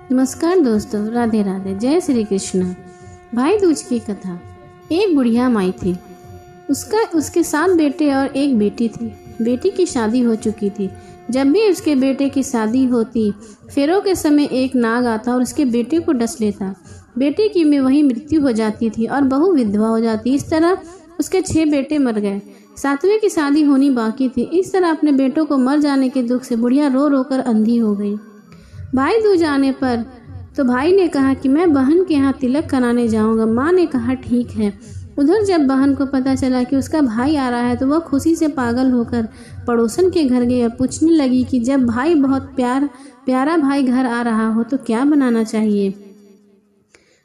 नमस्कार दोस्तों, राधे राधे, जय श्री कृष्ण। भाई दूज की कथा। एक बुढ़िया माई थी। उसके 7 बेटे और एक बेटी थी। बेटी की शादी हो चुकी थी। जब भी उसके बेटे की शादी होती, फेरों के समय एक नाग आता और उसके बेटे को डस लेता। बेटी की में वही मृत्यु हो जाती थी और बहू विधवा हो जाती। इस तरह उसके 6 बेटे मर गए। 7वें की शादी होनी बाकी थी। इस तरह अपने बेटों को मर जाने के दुख से बुढ़िया रो रो कर अंधी हो गई। भाई दूज आने पर तो भाई ने कहा कि मैं बहन के यहाँ तिलक कराने जाऊंगा। माँ ने कहा ठीक है। उधर जब बहन को पता चला कि उसका भाई आ रहा है तो वह खुशी से पागल होकर पड़ोसन के घर गई और पूछने लगी कि जब भाई बहुत प्यारा भाई घर आ रहा हो तो क्या बनाना चाहिए।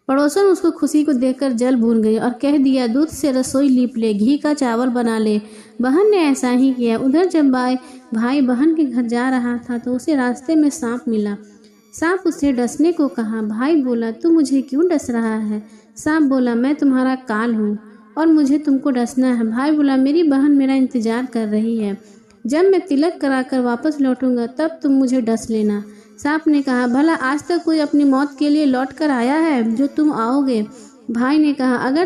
पड़ोसन उसको खुशी को देखकर जल भून गई और कह दिया, दूध से रसोई लीप ले, घी का चावल बना ले। बहन ने ऐसा ही किया। उधर जब भाई बहन के घर जा रहा था तो उसे रास्ते में सांप मिला। सांप उसे डसने को कहा। भाई बोला, तू मुझे क्यों डस रहा है? सांप बोला, मैं तुम्हारा काल हूँ और मुझे तुमको डसना है। भाई बोला, मेरी बहन मेरा इंतजार कर रही है। जब मैं तिलक कराकर वापस लौटूंगा तब तुम मुझे डस लेना। सांप ने कहा, भला आज तक कोई अपनी मौत के लिए लौट कर आया है जो तुम आओगे? भाई ने कहा, अगर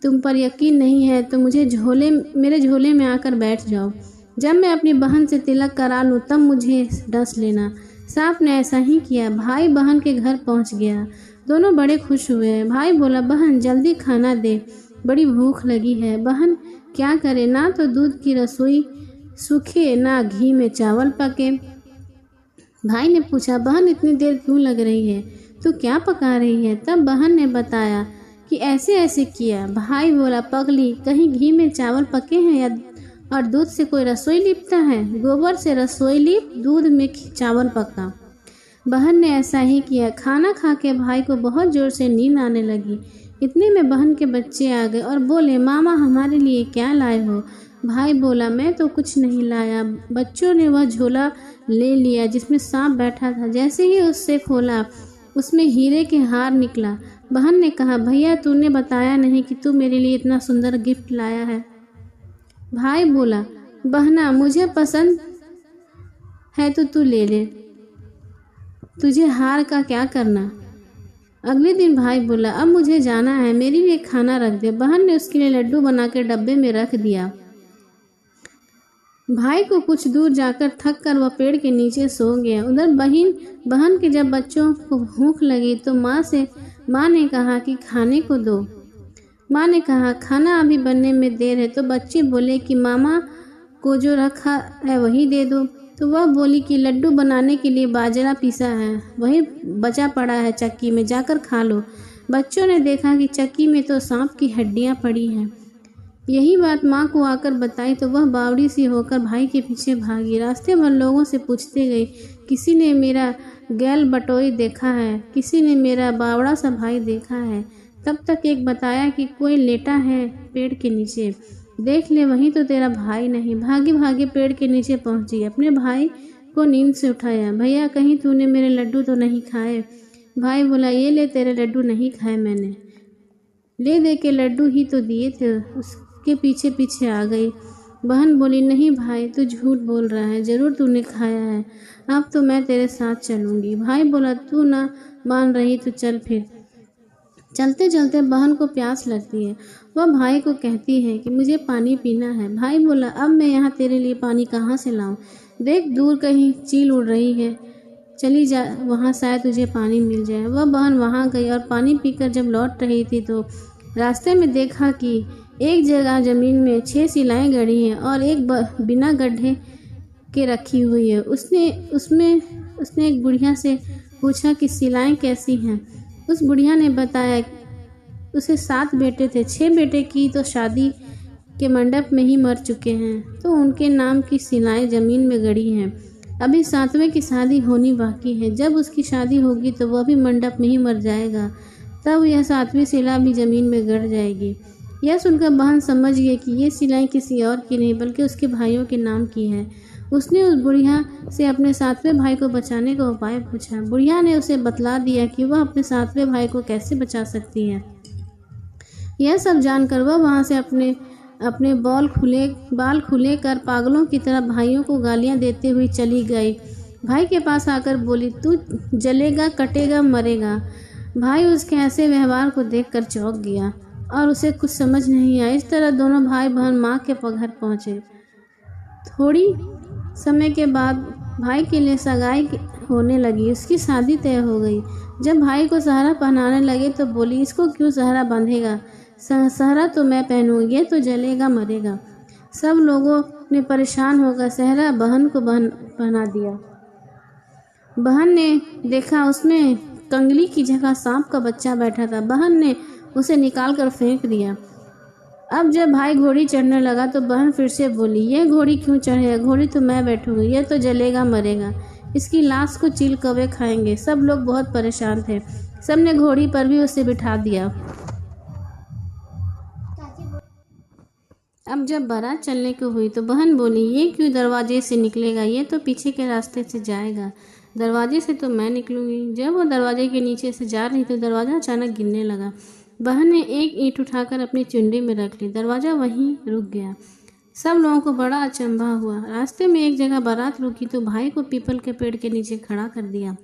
तुम पर यकीन नहीं है तो मेरे झोले में आकर बैठ जाओ। जब मैं अपनी बहन से तिलक करा लूँ तब मुझे डस लेना। सांप ने ऐसा ही किया। भाई बहन के घर पहुंच गया। दोनों बड़े खुश हुए। भाई बोला, बहन जल्दी खाना दे, बड़ी भूख लगी है। बहन क्या करे, ना तो दूध की रसोई सूखे ना घी में चावल पके। भाई ने पूछा, बहन इतनी देर क्यों लग रही है, तू क्या पका रही है? तब बहन ने बताया कि ऐसे ऐसे किया। भाई बोला, पगली, कहीं घी में चावल पके हैं और दूध से कोई रसोई लिपता है? गोबर से रसोई लिप, दूध में चावल पका। बहन ने ऐसा ही किया। खाना खा के भाई को बहुत जोर से नींद आने लगी। इतने में बहन के बच्चे आ गए और बोले, मामा हमारे लिए क्या लाए हो? भाई बोला, मैं तो कुछ नहीं लाया। बच्चों ने वह झोला ले लिया जिसमें सांप बैठा था। जैसे ही उससे खोला उसमें हीरे के हार निकला। बहन ने कहा, भैया तूने बताया नहीं कि तू मेरे लिए इतना सुंदर गिफ्ट लाया है। भाई बोला, बहना मुझे पसंद है तो तू ले ले, तुझे हार का क्या करना। अगले दिन भाई बोला, अब मुझे जाना है, मेरे लिए खाना रख दे। बहन ने उसके लिए लड्डू बनाकर डब्बे में रख दिया। भाई को कुछ दूर जाकर थक कर वह पेड़ के नीचे सो गया। उधर बहन के जब बच्चों को भूख लगी तो माँ ने कहा कि खाने को दो। माँ ने कहा, खाना अभी बनने में देर है। तो बच्चे बोले कि मामा को जो रखा है वही दे दो। तो वह बोली कि लड्डू बनाने के लिए बाजरा पीसा है, वही बचा पड़ा है चक्की में, जाकर खा लो। बच्चों ने देखा कि चक्की में तो सांप की हड्डियाँ पड़ी हैं। यही बात माँ को आकर बताई तो वह बावड़ी सी होकर भाई के पीछे भागी। रास्ते भर लोगों से पूछते गई, किसी ने मेरा गैल बटोई देखा है, किसी ने मेरा बावड़ा सा भाई देखा है। तब तक एक बताया कि कोई लेटा है पेड़ के नीचे, देख ले वहीं तो तेरा भाई नहीं। भागे भागे पेड़ के नीचे पहुंची, अपने भाई को नींद से उठाया। भैया कहीं तूने मेरे लड्डू तो नहीं खाए? भाई बोला, ये ले तेरे लड्डू नहीं खाए मैंने, ले दे के लड्डू ही तो दिए थे। उसके पीछे पीछे आ गई। बहन बोली, नहीं भाई तू झूठ बोल रहा है, जरूर तूने खाया है, अब तो मैं तेरे साथ चलूँगी। भाई बोला, तू ना मान रही तो चल फिर। चलते चलते बहन को प्यास लगती है। वह भाई को कहती है कि मुझे पानी पीना है। भाई बोला, अब मैं यहाँ तेरे लिए पानी कहाँ से लाऊं? देख दूर कहीं चील उड़ रही है, चली जा, वहाँ शायद तुझे पानी मिल जाए। वह बहन वहाँ गई और पानी पीकर जब लौट रही थी तो रास्ते में देखा कि एक जगह ज़मीन में 6 शिलाएँ गड़ी हैं और एक बिना गड्ढे के रखी हुई है। उसने एक बुढ़िया से पूछा कि शिलाएँ कैसी हैं। उस बुढ़िया ने बताया उसे 7 बेटे थे, 6 बेटे की तो शादी के मंडप में ही मर चुके हैं, तो उनके नाम की शिलाएं जमीन में गड़ी हैं। अभी 7वें की शादी होनी बाकी है। जब उसकी शादी होगी तो वह भी मंडप में ही मर जाएगा, तब यह 7वीं शिला भी जमीन में गड़ जाएगी। यह सुनकर बहन समझ गई कि ये शिलाएं किसी और की नहीं बल्कि उसके भाइयों के नाम की है। उसने उस बुढ़िया से अपने 7वें भाई को बचाने का उपाय पूछा। बुढ़िया ने उसे बतला दिया कि वह अपने 7वें भाई को कैसे बचा सकती है। यह सब जानकर वह वहाँ से अपने बाल खुले कर पागलों की तरह भाइयों को गालियाँ देते हुए चली गई। भाई के पास आकर बोली, तू जलेगा, कटेगा, मरेगा। भाई उसके ऐसे व्यवहार को देखकर चौंक गया और उसे कुछ समझ नहीं आया। इस तरह दोनों भाई बहन माँ के घर पहुँचे। थोड़ी समय के बाद भाई के लिए सगाई होने लगी। उसकी शादी तय हो गई। जब भाई को सहरा पहनाने लगे तो बोली, इसको क्यों सहरा बांधेगा? सहरा तो मैं पहनूंगी, ये तो जलेगा, मरेगा। सब लोगों ने परेशान होकर सहरा बहन को पहना दिया। बहन ने देखा उसमें कंगली की जगह सांप का बच्चा बैठा था। बहन ने उसे निकाल कर फेंक दिया। अब जब भाई घोड़ी चढ़ने लगा तो बहन फिर से बोली, ये घोड़ी क्यों चढ़ेगा? घोड़ी तो मैं बैठूंगी, ये तो जलेगा, मरेगा। इसकी लाश को चील कौवे खाएंगे। सब लोग बहुत परेशान थे। सब ने घोड़ी पर भी उसे बिठा दिया। अब जब बारात चलने को हुई तो बहन बोली, ये क्यों दरवाजे से निकलेगा? ये तो पीछे के रास्ते से जाएगा। दरवाजे से तो मैं निकलूंगी। जब वो दरवाजे के नीचे से जा रही तो दरवाज़ा अचानक गिरने लगा। बहन ने एक ईंट उठाकर अपनी चुंडी में रख ली। दरवाज़ा वहीं रुक गया। सब लोगों को बड़ा अचंभा हुआ। रास्ते में एक जगह बारात रुकी तो भाई को पीपल के पेड़ के नीचे खड़ा कर दिया।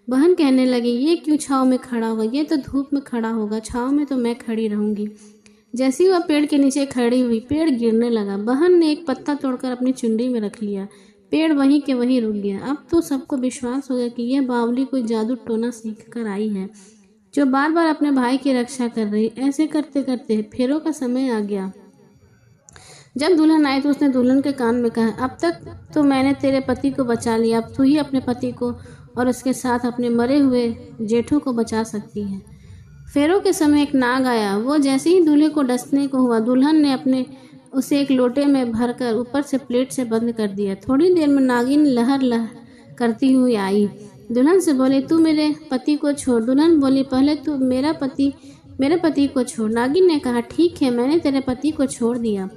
बहन कहने लगी, ये क्यों छाँव में खड़ा होगा? ये तो धूप में खड़ा होगा। छाँव में तो मैं खड़ी रहूँगी। जैसी वह पेड़ के नीचे खड़ी हुई, पेड़ गिरने लगा। बहन ने एक पत्ता तोड़कर अपनी चुंडी में रख लिया। पेड़ वहीं के वहीं रुक गया। अब तो सबको विश्वास हो गया कि यह बावली कोई जादू टोना सीख कर आई है, जो बार बार अपने भाई की रक्षा कर रही। ऐसे करते करते फेरों का समय आ गया। जब दुल्हन आई तो उसने दुल्हन के कान में कहा, अब तक तो मैंने तेरे पति को बचा लिया, अब तू ही अपने पति को और उसके साथ अपने मरे हुए जेठों को बचा सकती है। फेरों के समय एक नाग आया। वो जैसे ही दूल्हे को डसने को हुआ, दुल्हन ने उसे एक लोटे में भरकर ऊपर से प्लेट से बंद कर दिया। थोड़ी देर में नागिन लहर लहर करती हुई आई। दुल्हन से बोले, तू मेरे पति को छोड़। दुल्हन बोली, पहले तू मेरे पति को छोड़। नागिन ने कहा, ठीक है, मैंने तेरे पति को छोड़ दिया।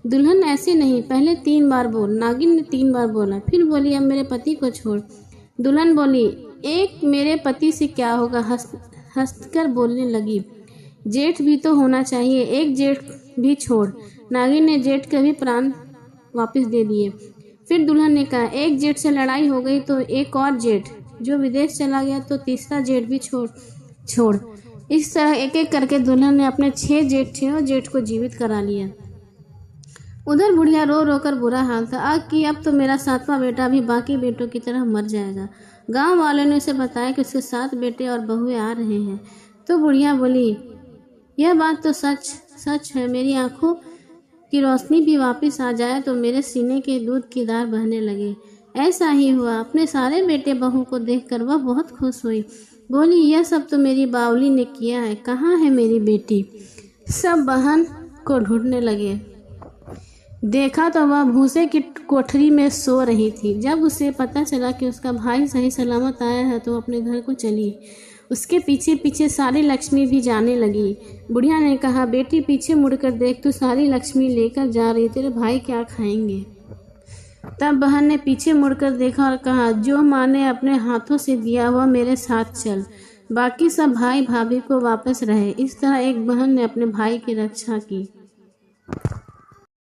दुल्हन, ऐसे नहीं, पहले 3 बार बोल। नागिन ने 3 बार बोला। फिर बोली, अब मेरे पति को छोड़। दुल्हन बोली, एक मेरे पति से क्या होगा? हंसकर बोलने लगी, जेठ भी तो होना चाहिए, एक जेठ भी छोड़। नागिन ने जेठ के भी प्राण वापस दे दिए। फिर दुल्हन ने कहा, एक जेठ से लड़ाई हो गई तो एक और जेठ जो विदेश चला गया तो तीसरा जेठ भी छोड़। इस तरह एक एक करके दुल्हन ने अपने 6 जेठ को जीवित करा लिया। उधर बुढ़िया रो रो कर बुरा हाल था। अब तो मेरा 7वां बेटा भी बाकी बेटों की तरह मर जाएगा। गांव वालों ने उसे बताया कि उसके 7 बेटे और बहुएं आ रहे हैं। तो बुढ़िया बोली, यह बात तो सच है। मेरी आंखों की रोशनी भी वापस आ जाए तो मेरे सीने के दूध की धार बहने लगे। ऐसा ही हुआ। अपने सारे बेटे बहू को देखकर वह बहुत खुश हुई। बोली, यह सब तो मेरी बावली ने किया है। कहाँ है मेरी बेटी? सब बहन को ढूंढने लगे। देखा तो वह भूसे की कोठरी में सो रही थी। जब उसे पता चला कि उसका भाई सही सलामत आया है तो अपने घर को चली। उसके पीछे पीछे सारी लक्ष्मी भी जाने लगी। बुढ़िया ने कहा, बेटी पीछे मुड़कर देख, तू सारी लक्ष्मी लेकर जा रही, तेरे भाई क्या खाएंगे? तब बहन ने पीछे मुड़कर देखा और कहा, जो माँ ने अपने हाथों से दिया वह मेरे साथ चल, बाकी सब भाई भाभी को वापस रहे। इस तरह एक बहन ने अपने भाई की रक्षा की।